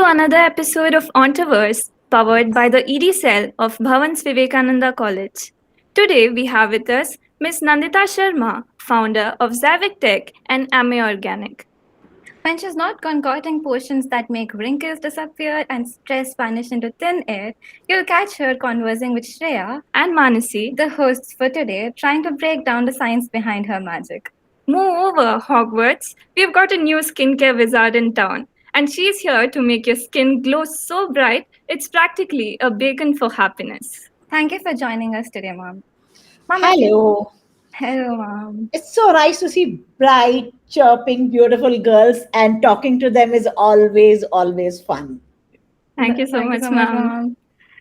to another episode of ENTRE-VERSE, powered by the ED cell of Bhavan's Vivekananda College. Today we have with us Ms. Nandita Sharma, founder of Zaivic Tech and AME Organic. When she's not concocting potions that make wrinkles disappear and stress vanish into thin air, you'll catch her conversing with Shreya, And Manasi, the hosts for today, trying to break down the science behind her magic. moreover, Hogwarts, we've got a new skincare wizard in town, and she's here to make your skin glow so bright it's practically a beacon for happiness. Thank you for joining us today, Mom. Mom, if you. Hello. Hello, Mom. It's so nice to see bright, chirping, beautiful girls, and talking to them is always fun. Thank you so Thank you much, so much, ma'am. Mom.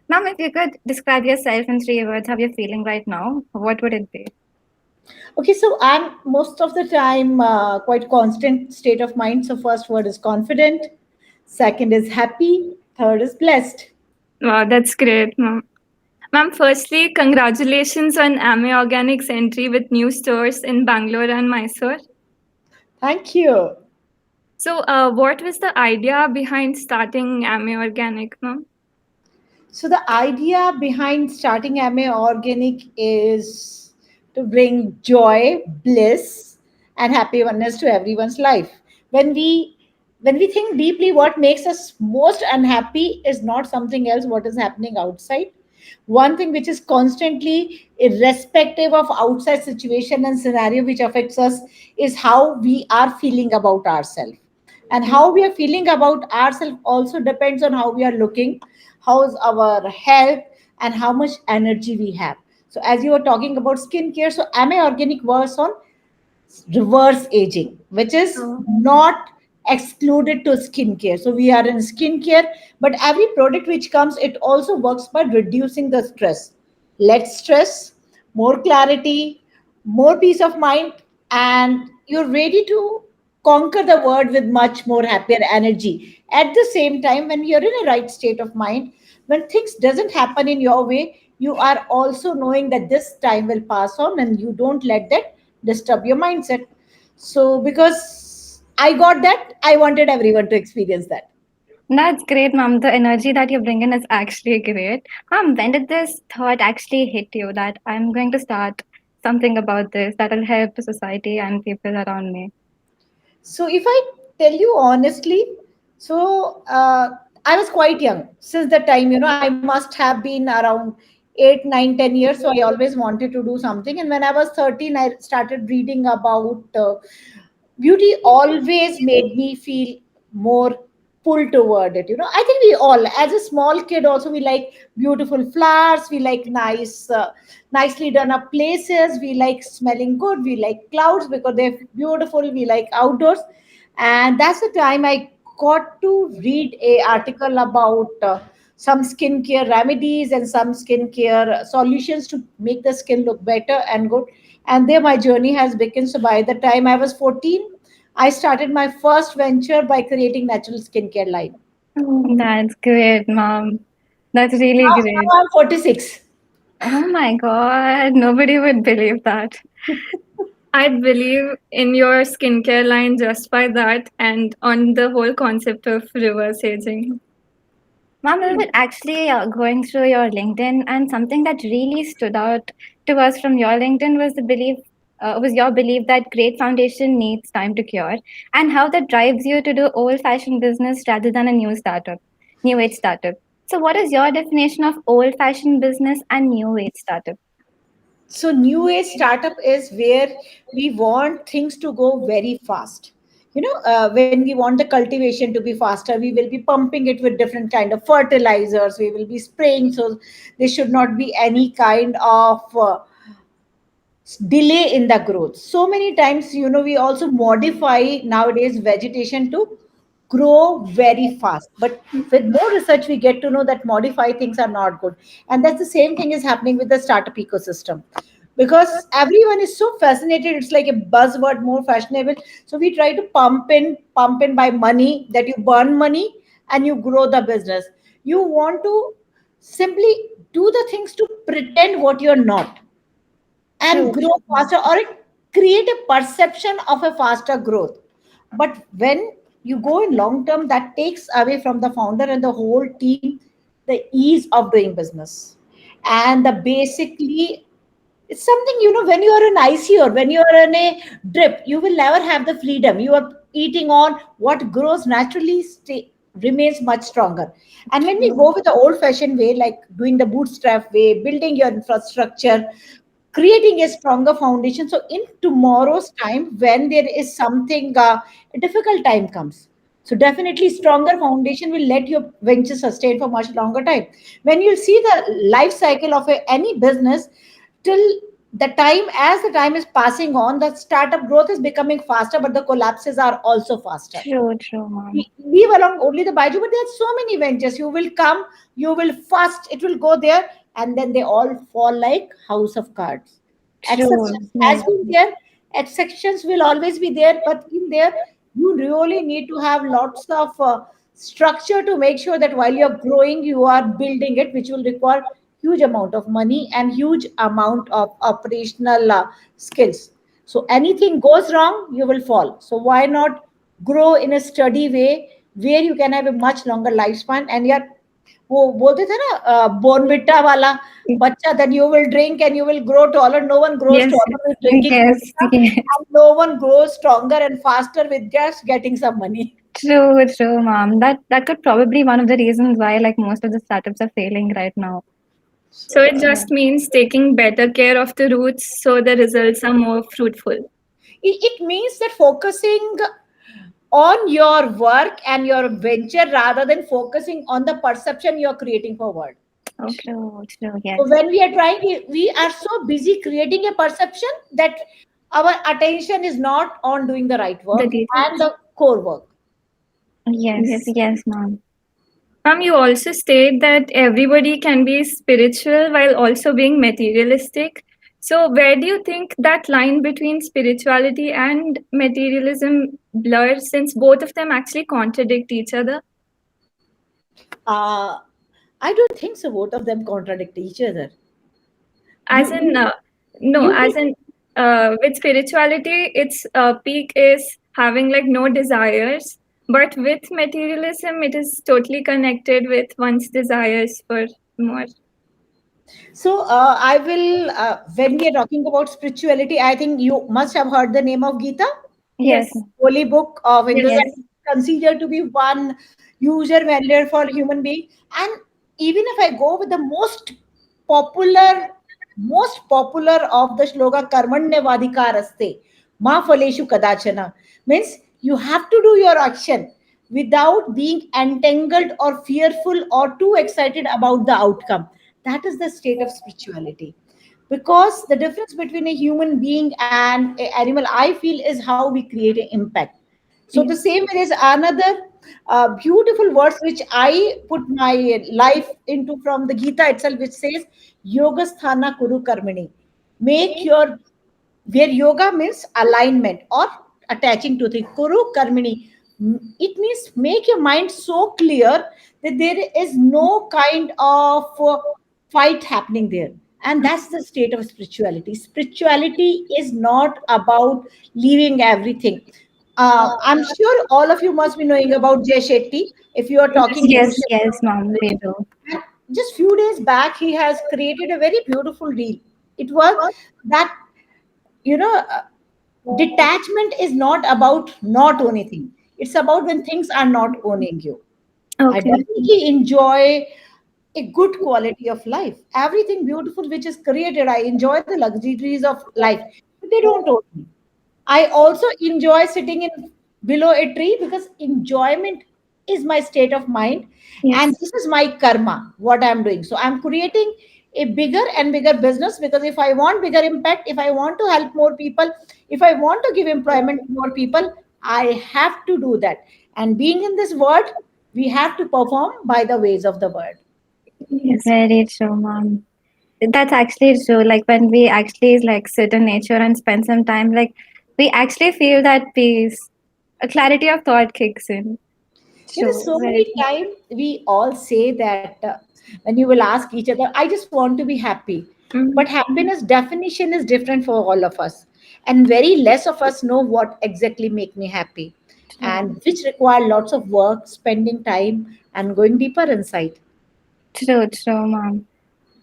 Mom, if you could describe yourself in 3 words, how you're feeling right now, what would it be? Okay, so I'm most of the time quite constant state of mind. So first word is confident, second is happy, third is blessed. Wow, that's great, ma'am. Ma'am, firstly, congratulations on AME Organics entry with new stores in Bangalore and Mysore. Thank you. So, what was the idea behind starting AME Organic, ma'am? So the idea behind starting MA Organic is to bring joy, bliss, and happiness to everyone's life. When we when we think deeply, what makes us most unhappy is not something else what is happening outside. One thing which is constantly irrespective of outside situation and scenario which affects us is how we are feeling about ourselves, and how we are feeling about ourselves also depends on how we are looking, how's our health, and how much energy we have. So as you were talking about skincare, so am I organic works on reverse aging, which is Oh. not excluded to skincare. So we are in skincare, but every product which comes, it also works by reducing the stress. Less stress, more clarity, more peace of mind, and you're ready to conquer the world with much more happier energy. At the same time, when you're in a right state of mind, when things doesn't happen in your way, you are also knowing that this time will pass on, and you don't let that disturb your mindset. So because I got that, I wanted everyone to experience that. That's great, Mom. The energy that you bring in is actually great. Mom, when did this thought actually hit you that I'm going to start something about this that will help the society and people around me? So if I tell you honestly, so I was quite young since the time, I must have been around 8, 9, 10 years. So I always wanted to do something. And when I was 13, I started reading about beauty always made me feel more pull toward it. I think we all, as a small kid, also we like beautiful flowers, we like nicely done up places, we like smelling good, we like clouds because they're beautiful, we like outdoors. And that's the time I got to read a article about some skincare remedies and some skincare solutions to make the skin look better and good. And there my journey has begun. So by the time I was 14, I started my first venture by creating natural skincare line. That's great, Mom. That's really great. Now I'm 46. Oh my God, nobody would believe that. I'd believe in your skincare line just by that and on the whole concept of reverse aging. Mom, we were actually going through your LinkedIn, and something that really stood out to us from your LinkedIn was was your belief that great foundation needs time to cure, and how that drives you to do old-fashioned business rather than a new age startup. So, what is your definition of old-fashioned business and new age startup? So new age startup is where we want things to go very fast. When we want the cultivation to be faster, we will be pumping it with different kind of fertilizers, we will be spraying, so there should not be any kind of delay in the growth. So many times, we also modify nowadays vegetation to grow very fast. But with more research, we get to know that modify things are not good. And that's the same thing is happening with the startup ecosystem. Because everyone is so fascinated, it's like a buzzword, more fashionable. So we try to pump in by money, that you burn money and you grow the business. You want to simply do the things to pretend what you're not and True. grow faster, or it create a perception of a faster growth. But when you go in long term, that takes away from the founder and the whole team the ease of doing business. And the basically, it's something, when you are in IC or when you are in a drip, you will never have the freedom. You are eating on what grows naturally, remains much stronger. And when we True. go with the old fashioned way, like doing the bootstrap way, building your infrastructure, creating a stronger foundation, so in tomorrow's time when there is something, a difficult time comes, so definitely stronger foundation will let your venture sustain for much longer time. When you see the life cycle of any business, till the time, as the time is passing on, the startup growth is becoming faster, but the collapses are also faster. True, true, mom. We leave along only the Baiju, but there's so many ventures. You will come, you will first, it will go there, and then they all fall like house of cards. True. Exceptions has Yes. been there, exceptions will always be there, but in there, you really need to have lots of structure to make sure that while you're growing, you are building it, which will require huge amount of money and huge amount of operational skills. So anything goes wrong, you will fall. So why not grow in a steady way where you can have a much longer lifespan? And यार वो बोलते थे ना बोनविटा वाला बच्चा, then you will drink and you will grow taller. No one grows Yes, taller with drinking Yes, vodka, yes. and no one grows stronger and faster with just getting some money. True, true, mom. That could probably be one of the reasons why like most of the startups are failing right now. so So it just means taking better care of the roots so the results are more fruitful. it means that focusing on your work and your venture rather than focusing on the perception you're creating forward. Okay. True, true, So yes. when we are trying, we are so busy creating a perception that our attention is not on doing the right The work and details. the core work. Yes, Yes. yes, mom. You also state that everybody can be spiritual while also being materialistic. So, where do you think that line between spirituality and materialism blurs since both of them actually contradict each other? Uh, I don't think so. Both of them contradict each other. As You in, you no, you as in, with spirituality, its peak is having like no desires. But with materialism, it is totally connected with one's desires for more. So I will. When we are talking about spirituality, I think you must have heard the name of Gita. Yes, Yes, Holy book of Hindus, yes, yes, and considered to be one user manual for human being. And even if I go with the popular, most popular of the shloka, Karmanya Vadikaraste, Ma Phaleshu Kadachana, means you have to do your action without being entangled or fearful or too excited about the outcome. That is the state of spirituality, because the difference between a human being and an animal, I feel, is how we create an impact. So the yes. same way, there's another beautiful verse which I put my life into from the Gita itself, which says yoga sthana kuru karmini, make your, where yoga means alignment or attaching to the kuru karmini. It means make your mind so clear that there is no kind of fight happening there. And that's the state of spirituality. Spirituality is not about leaving everything. I'm sure all of you must be knowing about Jay Shetty. If you are talking yes, business, yes, mom. We do. and just few days back he has created a very beautiful reel. It was that, you know uh, detachment is not about not owning things. It's about when things are not owning you. I Okay. definitely enjoy a good quality of life. Everything beautiful which is created, I enjoy the luxuries of life, but they don't own me. I also enjoy sitting in below a tree because enjoyment is my state of mind, and Yes. this is my karma, what I'm doing. So I'm creating a bigger and bigger business, because if I want bigger impact, if I want to help more people, if I want to give employment to more people, I have to do that. And being in this world, we have to perform by the ways of the world. Yes. Very true, mom. That's actually true. Like when we actually like sit in nature and spend some time, like we actually feel that peace. A clarity of thought kicks in. True, So very many true. times we all say that when you will ask each other, I just want to be happy. But Mhm. happiness definition is different for all of us. And very less of us know what exactly make me happy. True. and which require lots of work, spending time, and going deeper inside. True, true, ma'am.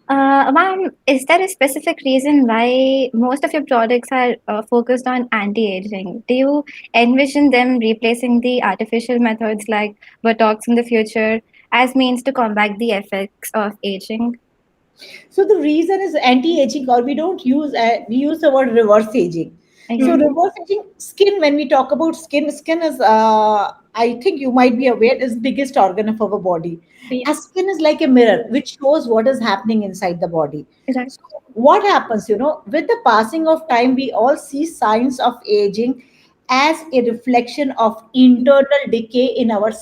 Ma'am, is there a specific reason why most of your products are focused on anti-aging? Do you envision them replacing the artificial methods like Botox in the future as means to combat the effects of aging? So the reason is anti-aging, or we don't use we use the word reverse aging. So Exactly. Mhm. reverse aging, skin. When we talk about skin, skin is I think you might be aware is biggest organ of our body. Our Yes. skin is like a mirror which shows what is happening inside the body. Right. So what happens, with the passing of time, we all see signs of aging as a reflection of internal decay in our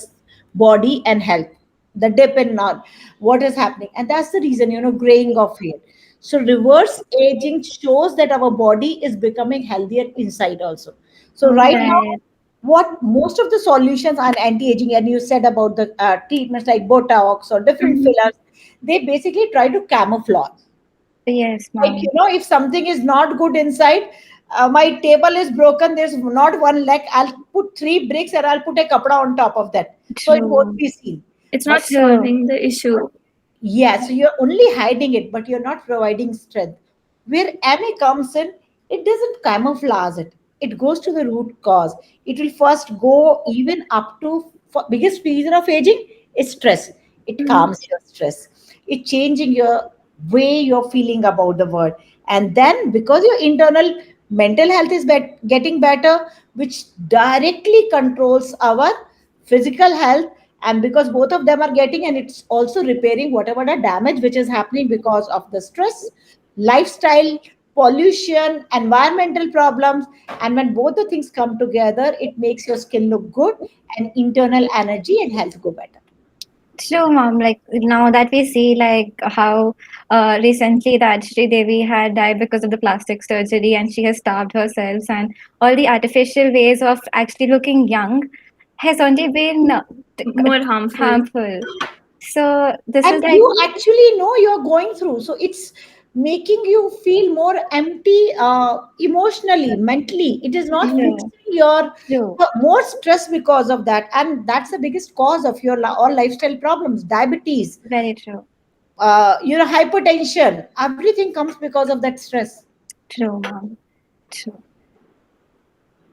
body and health, the dip in not what is happening, and that's the reason, graying of hair. So reverse aging shows that our body is becoming healthier inside also. So right Okay. now, Right. what most of the solutions are anti-aging, and you said about the treatments like Botox or different Mhm. fillers, they basically try to camouflage. Yes, Like, ma'am. if something is not good inside, my table is broken, there's not one leg, I'll put three bricks and I'll put a kapda on top of that. So it won't True. be seen. It's But not True. solving the issue. yeah, so you're only hiding it, but you're not providing strength. Where MA comes in, it doesn't camouflage it. It goes to the root cause. It will first go even up to biggest reason of aging is stress. It Mhm. calms your stress. It changing your way you're feeling about the world. And then because your internal mental health is getting better, which directly controls our physical health, and because both of them are getting, and it's also repairing whatever the damage which is happening because of the stress, lifestyle, pollution, environmental problems. And when both the things come together, it makes your skin look good, and internal energy and health go better. True, mom. Like now that we see, like how recently that Sri Devi had died because of the plastic surgery, and she has starved herself, and all the artificial ways of actually looking young has only been More harmful. harmful. So this is And like you actually know you're going through, so it's making you feel more empty, emotionally, mentally. It is not true, fixing your true, more stress because of that, and that's the biggest cause of your all lifestyle problems, diabetes, very true, hypertension. Everything comes because of that stress. true, mom, true.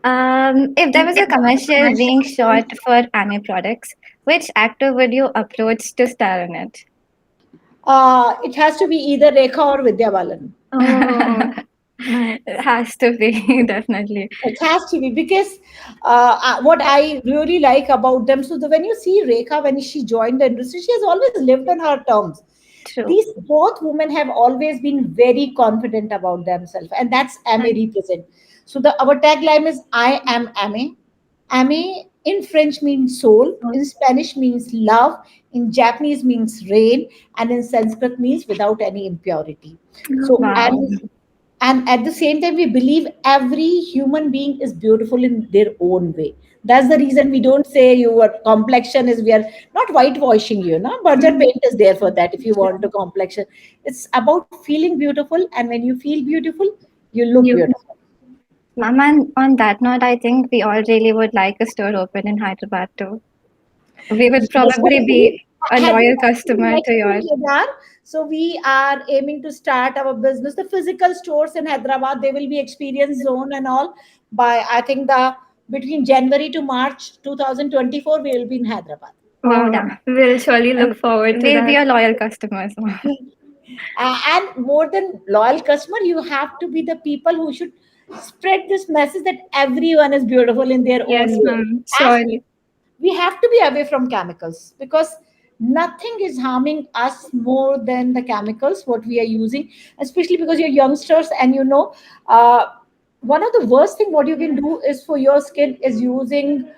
If there was a commercial being shot for anime products, which actor would you approach to star in it? It has to be either Rekha or Vidya Balan. Oh, nice. It has to be, definitely. It has to be because what I really like about them. So when you see Rekha, when she joined the industry, she has always lived on her terms. True. These both women have always been very confident about themselves, and that's Ame Nice. represent. So our tagline is "I am Ame." Ame in French means soul, Oh, in Spanish means love, in Japanese means rain, and in Sanskrit means without any impurity. So Wow. and at the same time, we believe every human being is beautiful in their own way. That's the reason we don't say your complexion is, we are not whitewashing you, no, budget mhm. paint is there for that. If you want to complexion, it's about feeling beautiful, and when you feel beautiful, you look You. beautiful. Ma'am, and on that note, I think we all really would like a store open in Hyderabad too. We would Yes, probably hopefully. be a loyal Hyderabad is customer to next to yours. Yadar. So we are aiming to start our business. The physical stores in Hyderabad, they will be experience zone and all. By I think the between January to March 2024, we will be in Hyderabad. Wow, Wow. We'll surely look forward to we'll be that. a loyal customers. Ma'am. And more than loyal customer, you have to be the people who should spread this message that everyone is beautiful in their own Yes, way. ma'am. As Surely. we have to be away from chemicals, because nothing is harming us more than the chemicals what we are using, especially because you're youngsters, and uh, one of the worst thing what you can do is for your skin is using,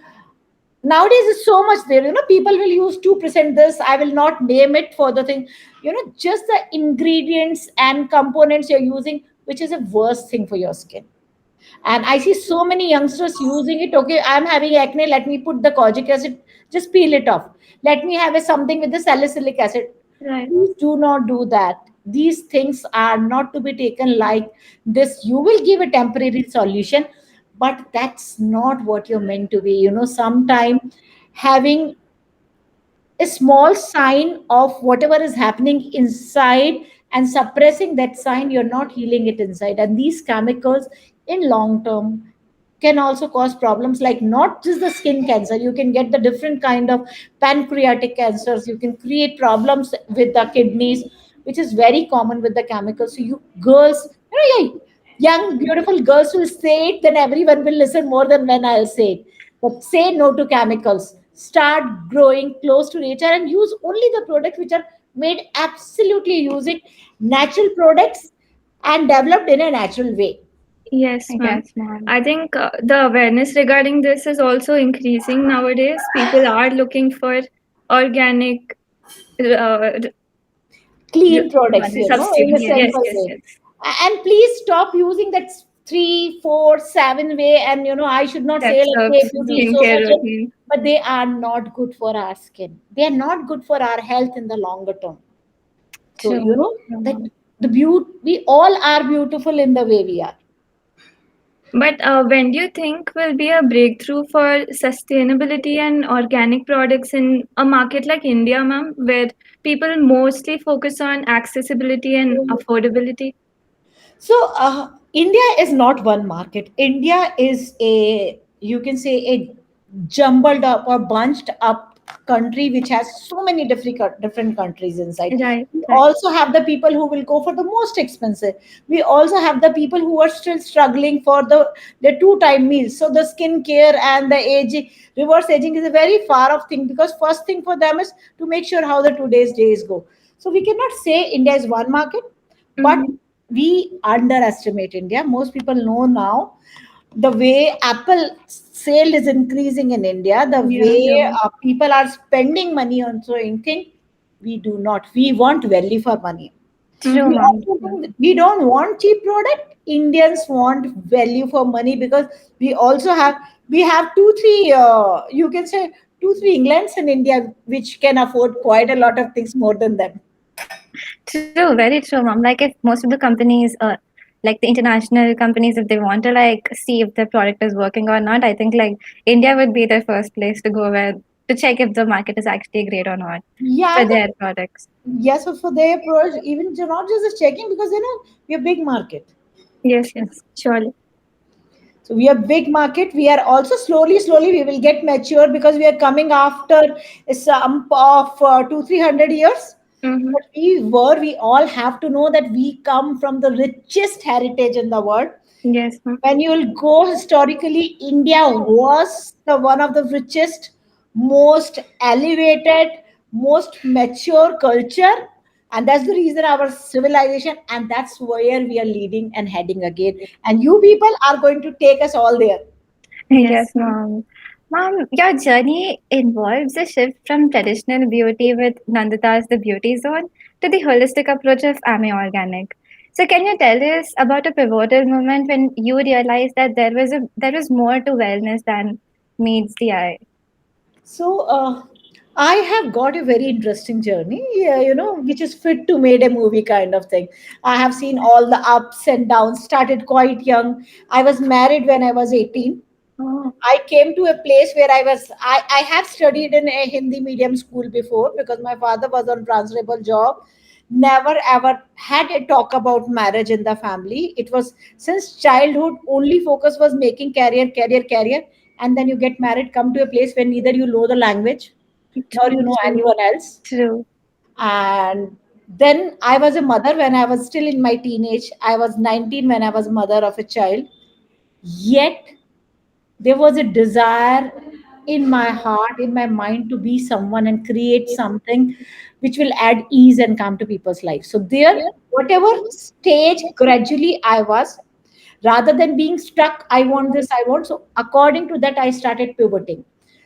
nowadays is so much there, people will use 2% this, I will not name it for the thing, just the ingredients and components you're using, which is a worst thing for your skin. And I see so many youngsters using it. Okay, I'm having acne. Let me put the kojic acid, just peel it off. Let me have a something with the salicylic acid. Right. Please do not do that. These things are not to be taken like this. You will give a temporary solution, but that's not what you're meant to be. Sometime having a small sign of whatever is happening inside and suppressing that sign, you're not healing it inside. And these chemicals in long term can also cause problems, like not just the skin cancer. You can get the different kind of pancreatic cancers. You can create problems with the kidneys, which is very common with the chemicals. So you girls, yeah, young beautiful girls will say it, then everyone will listen more than when I'll say it. But say no to chemicals, start growing close to nature, and use only the products which are made absolutely using natural products and developed in a natural way. Yes, ma'am. Yes, ma'am. I think the awareness regarding this is also increasing nowadays. People are looking for organic, uh, Clean products, in a substitute. Yes, simple yes, way. yes. And please stop using that 3, 4, 7 way. And I should not say That's like a hey, beauty is so skincare much, routine. but they are not good for our skin. They are not good for our health in the longer term. So True. that True. the beauty, we all are beautiful in the way we are. But when do you think will be a breakthrough for sustainability and organic products in a market like India, ma'am, where people mostly focus on accessibility and affordability? So, India is not one market. India is you can say, a jumbled up or bunched up country which has so many different countries inside. Right, We right. also have the people who will go for the most expensive. We also have the people who are still struggling for the two-time meals. So the skin care and the aging, reverse aging is a very far off thing, because first thing for them is to make sure how the today's days go. So we cannot say India is one market, but Mm-hmm. we underestimate India. Most people know now the way Apple sale is increasing in India, the Yeah, way yeah. people are spending money on sewing thing. We do not. We want value for money. True, We Mm-hmm. mom. also think that we don't want cheap product. Indians want value for money, because we also have 2 3 you can say 2 3 Englands in India which can afford quite a lot of things more than them. True, very true, mom. Like if most of the companies, like the international companies, if they want to like see if the product is working or not, I think like India would be the first place to go where to check if the market is actually great or not Yeah, for their products. yes, so for their approach, even not just checking, because we're a big market. Yes, yes, surely. So we are big market. We are also slowly we will get mature, because we are coming after a sum of 2 300 years. Mm-hmm. But we all have to know that we come from the richest heritage in the world. Yes, ma'am. When you will go historically, India was the one of the richest, most elevated, most mature culture, and that's the reason our civilization, and that's where we are leading and heading again, and you people are going to take us all there. Yes, Yes, ma'am. mom. Mom, your journey involves a shift from traditional beauty with Nandita's The Beauty Zone to the holistic approach of Ame Organic. So, can you tell us about a pivotal moment when you realized that there was more to wellness than meets the eye? So I have got a very interesting journey, yeah, which is fit to made a movie kind of thing. I have seen all the ups and downs. Started quite young. I was married when I was 18. Oh, I came to a place where I have studied in a Hindi medium school before, because my father was on transferable job. Never ever had a talk about marriage in the family. It was since childhood, only focus was making career, career, career. And then you get married, come to a place where neither you know the language nor you True, know true. anyone else. true. And then I was a mother when I was still in my teenage. I was 19 when I was mother of a child. Yet there was a desire in my heart, in my mind, to be someone and create something which will add ease and calm to people's lives. So there, whatever stage gradually I was, rather than being stuck, I want this, I want. So according to that, I started pivoting.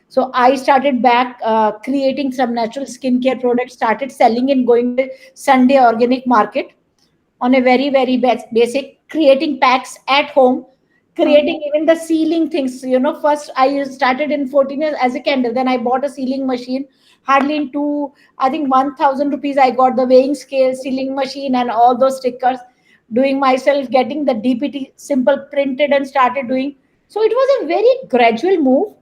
So I started back creating some natural skincare products, started selling and going to Sunday organic market on a very very basic, creating packs at home, Oh, creating even the sealing things. First I started in 14 years as a candle, then I bought a sealing machine. Hardly in two, I think 1000 rupees, I got the weighing scale, sealing machine, and all those stickers, doing myself, getting the DPT simple printed, and started doing. So it was a very gradual move,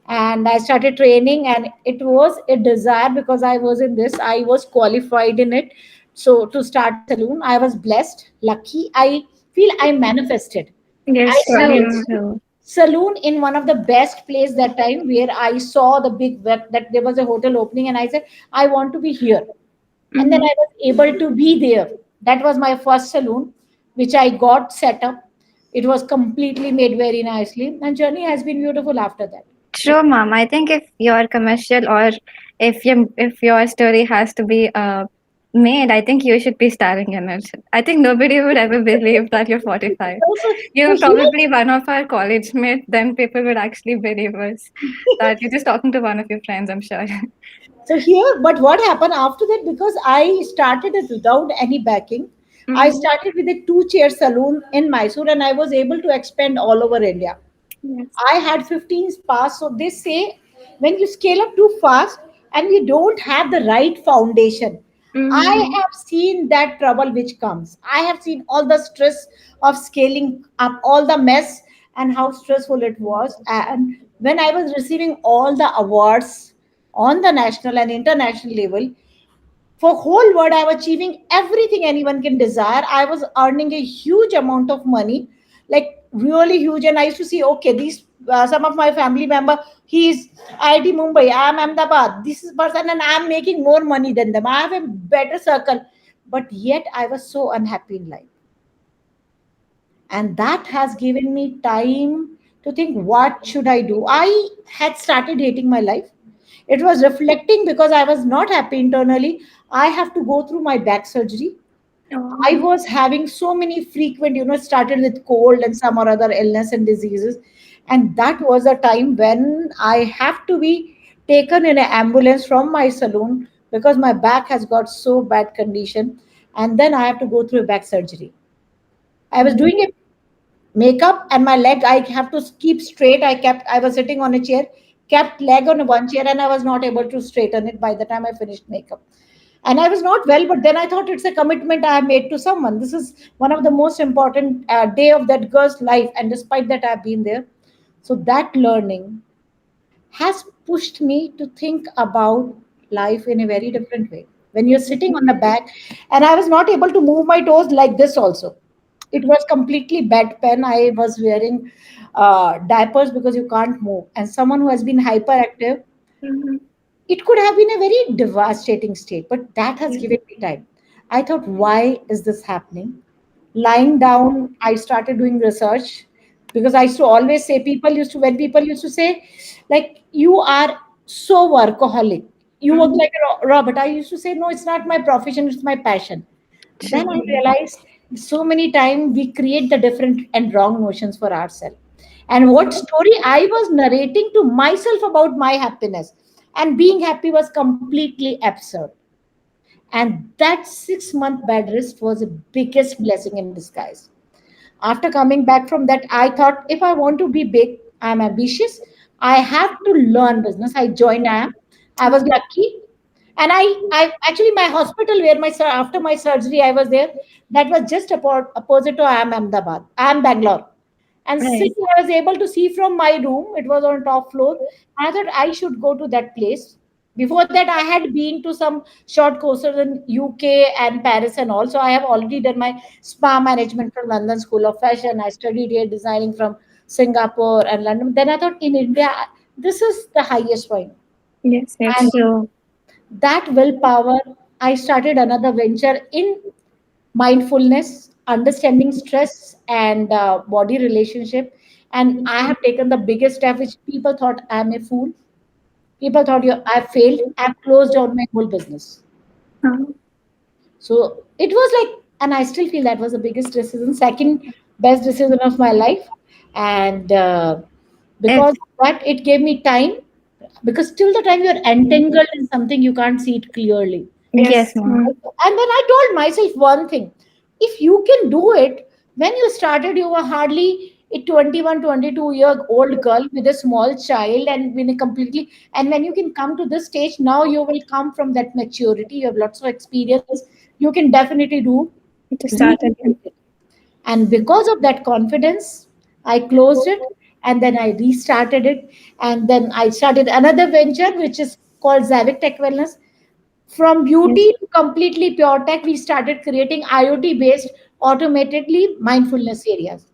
and I started training, and it was a desire because I was in this, I was qualified in it. So to start a salon, I was blessed, lucky. I feel I manifested. I Yes, True, started Swami. true. saloon in one of the best place that time, where I saw the big web that there was a hotel opening, and I said I want to be here. And then Mm-hmm. I was able to be there. That was my first saloon, which I got set up. It was completely made very nicely, and journey has been beautiful after that. True, mom. I think if you're commercial or if your story has to be made, I think you should be starring in it. I think nobody would ever believe that you're 45. Also, You're so here probably one of our college mates. Then people would actually believe us that you're just talking to one of your friends. I'm sure. So here, but what happened after that? Because I started it without any backing. I Mm-hmm. started with a two-chair saloon in Mysore, and I was able to expand all over India. Yes. I had 15 spas. So they say when you scale up too fast and you don't have the right foundation, I Mm-hmm. have seen that trouble which comes. I have seen all the stress of scaling up, all the mess, and how stressful it was. And when I was receiving all the awards on the national and international level, for whole world I was achieving everything anyone can desire. I was earning a huge amount of money, like really huge. And I used to see, okay, these some of my family member, he's IIT Mumbai, I'm Ahmedabad, this is person, and I'm making more money than them. I have a better circle, but yet I was so unhappy in life. And that has given me time to think, what should I do? I had started hating my life. It was reflecting because I was not happy internally. I have to go through my back surgery. Oh. I was having so many frequent, started with cold and some or other illness and diseases. And that was a time when I have to be taken in an ambulance from my saloon because my back has got so bad condition. And then I have to go through a back surgery. I was doing a makeup, and my leg I have to keep straight. I was sitting on a chair, kept leg on one chair, and I was not able to straighten it by the time I finished makeup. And I was not well, but then I thought it's a commitment I have made to someone. This is one of the most important day of that girl's life, and despite that I've been there. So that learning has pushed me to think about life in a very different way. When you're sitting on the back, and I was not able to move my toes like this also. It was completely bedpan. I was wearing diapers because you can't move. And someone who has been hyperactive, Mm-hmm. it could have been a very devastating state, but that has Yes. given me time. I thought, why is this happening? Lying down, I started doing research because I used to always say, when people used to say, like, you are so workaholic, you work Mm-hmm. like a robot. I used to say, no, it's not my profession, it's my passion. Then I True. realized so many times we create the different and wrong notions for ourselves. And what story I was narrating to myself about my happiness and being happy was completely absurd. And that 6 month bed rest was the biggest blessing in disguise. After coming back from that, I thought, if I want to be big, I'm ambitious, I have to learn business. I joined IAM. I was lucky. And I actually, my hospital where after my surgery, I was there. That was just opposite to IAM Ahmedabad, IAM Bangalore. And Right. since I was able to see from my room, it was on top floor. I thought I should go to that place. Before that, I had been to some short courses in UK and Paris and all. So I have already done my spa management from London School of Fashion. I studied hair designing from Singapore and London. Then I thought, in India, this is the highest point. Yes, And yes. True. that willpower, I started another venture in mindfulness, understanding stress and body relationship. And I have taken the biggest step, which people thought I'm a fool. People thought I failed. I've closed down my whole business. Uh, So it was like, and I still feel that was the biggest decision, second best decision of my life. And If because of that, it gave me time. Because till the time you're entangled in something, you can't see it clearly. yes, yes. mom. Mm. And then I told myself one thing, if you can do it, when you started, you were hardly a 21, 22-year-old girl with a small child and when a completely, and when you can come to this stage, now you will come from that maturity, you have lots of experience, you can definitely do To start really again. great. And because of that confidence, I closed it. and then I restarted it, and then I started another venture which is called Zaivic Tech Wellness. From Yes. beauty to completely pure tech, we started creating IoT based automatedly mindfulness areas.